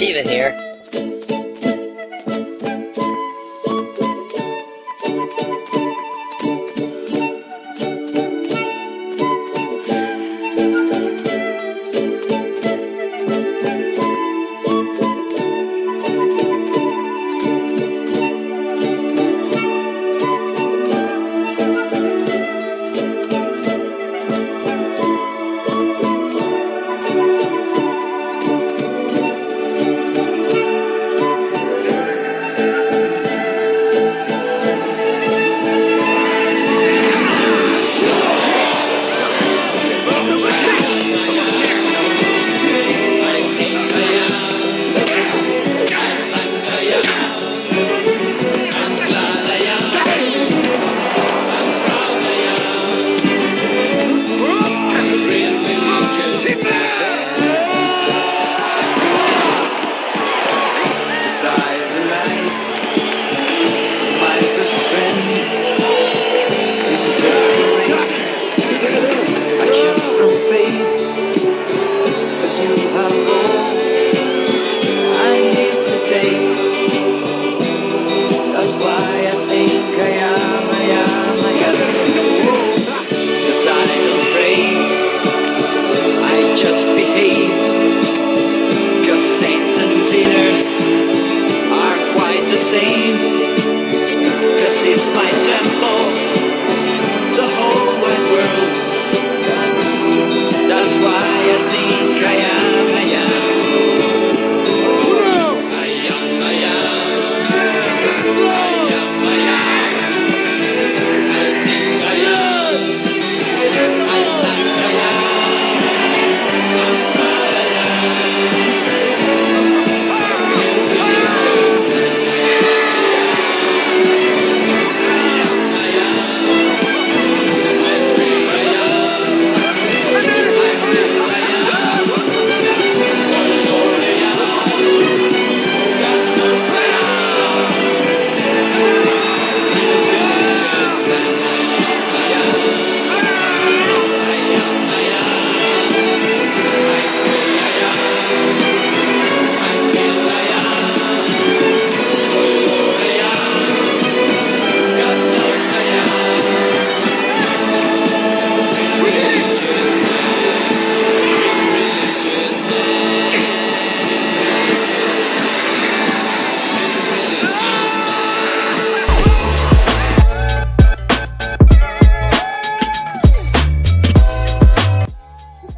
Steven here.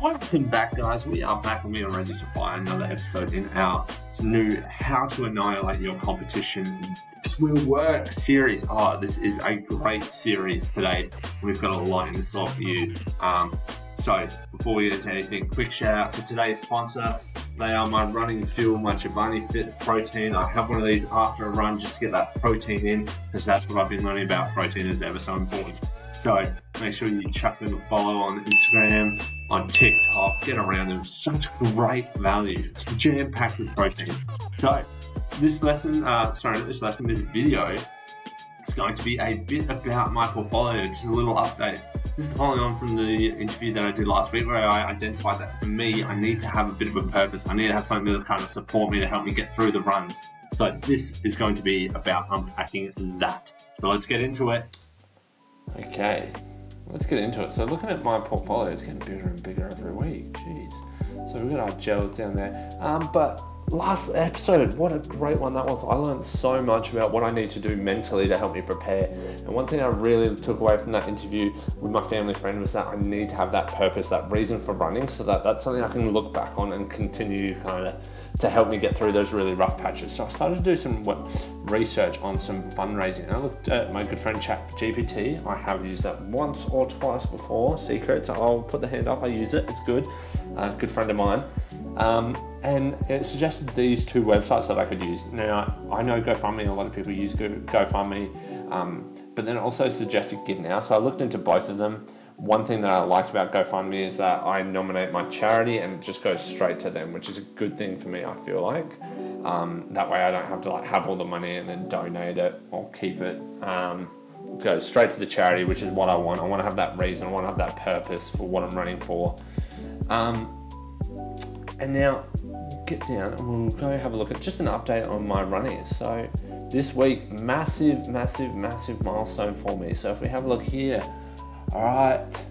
Welcome back, guys. We are back and we are ready to fire another episode in our new How to Annihilate Your Competition This Will Work series. This is a great series today. We've got a lot in store for you. So before we get into anything, quick shout out to today's sponsor. They are my running fuel, my Chobani Fit protein. I have one of these after a run just to get that protein in, because that's what I've been learning about. Protein is ever so important. So make sure you chuck them a follow on Instagram, on TikTok, get around them. Such great value. It's jam-packed with protein. So this video is going to be a bit about my portfolio, just a little update. This is following on from the interview that I did last week, where I identified that for me, I need to have a bit of a purpose. I need to have something to kind of support me, to help me get through the runs. So this is going to be about unpacking that. So let's get into it. Okay, let's get into it. So looking at my portfolio, it's getting bigger and bigger every week. Jeez. So we've got our gels down there. But last episode, what a great one that was. I learned so much about what I need to do mentally to help me prepare. And one thing I really took away from that interview with my family friend was that I need to have that purpose, that reason for running, so that that's something I can look back on and continue kind of to help me get through those really rough patches. So I started to do some research on some fundraising. I looked at my good friend ChatGPT. I have used that once or twice before. Secrets, I'll put the hand up, I use it, it's good. Good friend of mine. And it suggested these two websites that I could use. Now, I know GoFundMe, a lot of people use GoFundMe, but then it also suggested Give Now. So I looked into both of them. One thing that I liked about GoFundMe is that I nominate my charity and it just goes straight to them, which is a good thing for me, I feel like. That way I don't have to have all the money and then donate it or keep it. It goes straight to the charity, which is what I want. I want to have that reason, I want to have that purpose for what I'm running for. And now get down and we'll go have a look at just an update on my running. So this week, massive milestone for me. So if we have a look here, all right,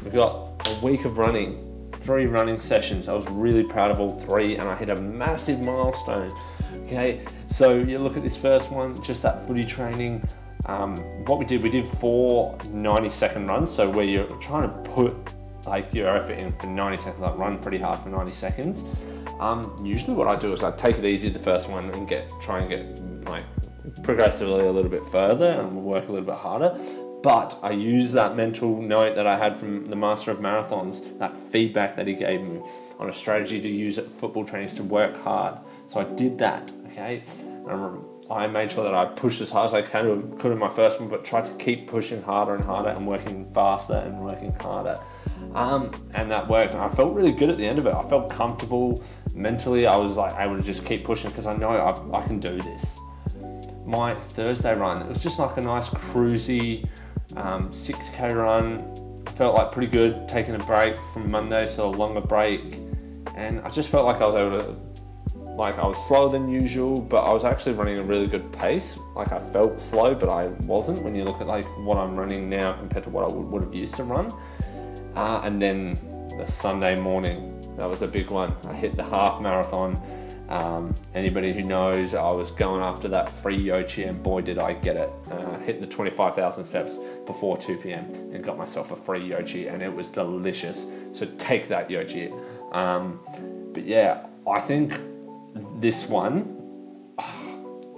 we've got a week of running, 3 running sessions. I was really proud of all 3, and I hit a massive milestone. Okay, so you look at this first one, just that footy training. What we did 4 90-second runs, so where you're trying to put like your effort in for 90 seconds, like run pretty hard for 90 seconds. Usually what I do is I take it easy the first one and try and get like progressively a little bit further and work a little bit harder. But I use that mental note that I had from the Master of Marathons, that feedback that he gave me on a strategy to use at football trainings to work hard. So I did that, okay? I made sure that I pushed as hard as I could in my first one, but tried to keep pushing harder and harder and working faster and working harder. And that worked. And I felt really good at the end of it. I felt comfortable mentally. I was like able to just keep pushing because I know I can do this. My Thursday run, it was just like a nice cruisy 6k run. I felt like pretty good, taking a break from Monday, so a longer break. And I just felt like I was able to, like I was slower than usual, but I was actually running a really good pace. Like I felt slow, but I wasn't when you look at like what I'm running now compared to what I would have used to run. And then the Sunday morning, that was a big one. I hit the half marathon. Anybody who knows, I was going after that free Yoghurt, and boy did I get it. Hit the 25,000 steps before 2 p.m. and got myself a free Yoghurt, and it was delicious. So take that Yoghurt. But yeah, I think this one,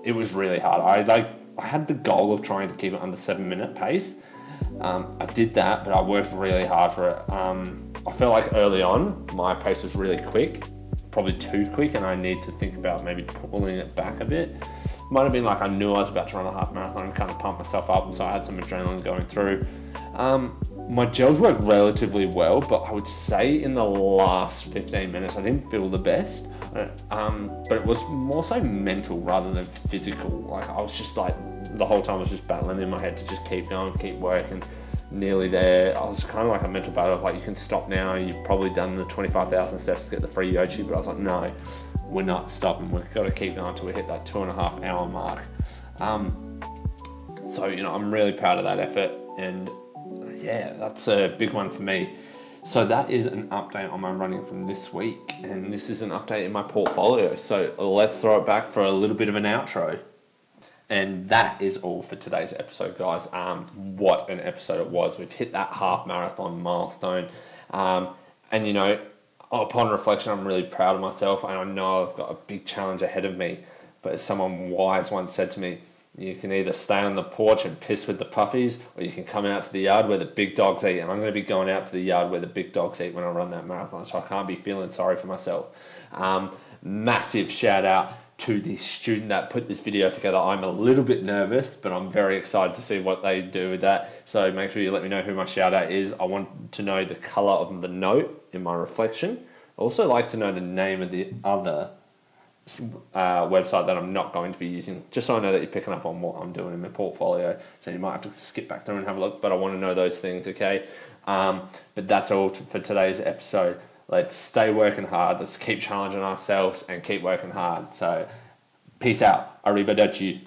it was really hard. I had the goal of trying to keep it under 7-minute pace. I did that, but I worked really hard for it. I felt like early on my pace was really quick, probably too quick, and I need to think about maybe pulling it back a bit. Might have been like I knew I was about to run a half marathon and kind of pump myself up, and so I had some adrenaline going through. My gels worked relatively well, but I would say in the last 15 minutes I didn't feel the best. But it was more so mental rather than physical. Like I was just like, the whole time I was just battling in my head to just keep going, keep working. Nearly there. I was kind of like a mental battle of like, you can stop now, you've probably done the 25,000 steps to get the free Yoghurt, but I was like, no, we're not stopping, we've got to keep going until we hit that 2.5 hour mark. So, I'm really proud of that effort, and yeah, that's a big one for me. So that is an update on my running from this week, and this is an update in my portfolio. So let's throw it back for a little bit of an outro. And that is all for today's episode, guys. What an episode it was. We've hit that half marathon milestone. And upon reflection, I'm really proud of myself, and I know I've got a big challenge ahead of me. But as someone wise once said to me, you can either stay on the porch and piss with the puppies, or you can come out to the yard where the big dogs eat. And I'm going to be going out to the yard where the big dogs eat when I run that marathon, so I can't be feeling sorry for myself. Massive shout out to the student that put this video together. I'm a little bit nervous, but I'm very excited to see what they do with that. So make sure you let me know who my shout out is. I want to know the color of the note in my reflection. I also like to know the name of the other website that I'm not going to be using, just so I know that you're picking up on what I'm doing in my portfolio. So you might have to skip back through and have a look, but I want to know those things, okay? But that's all for today's episode. Let's stay working hard. Let's keep challenging ourselves and keep working hard. So peace out. Arrivederci.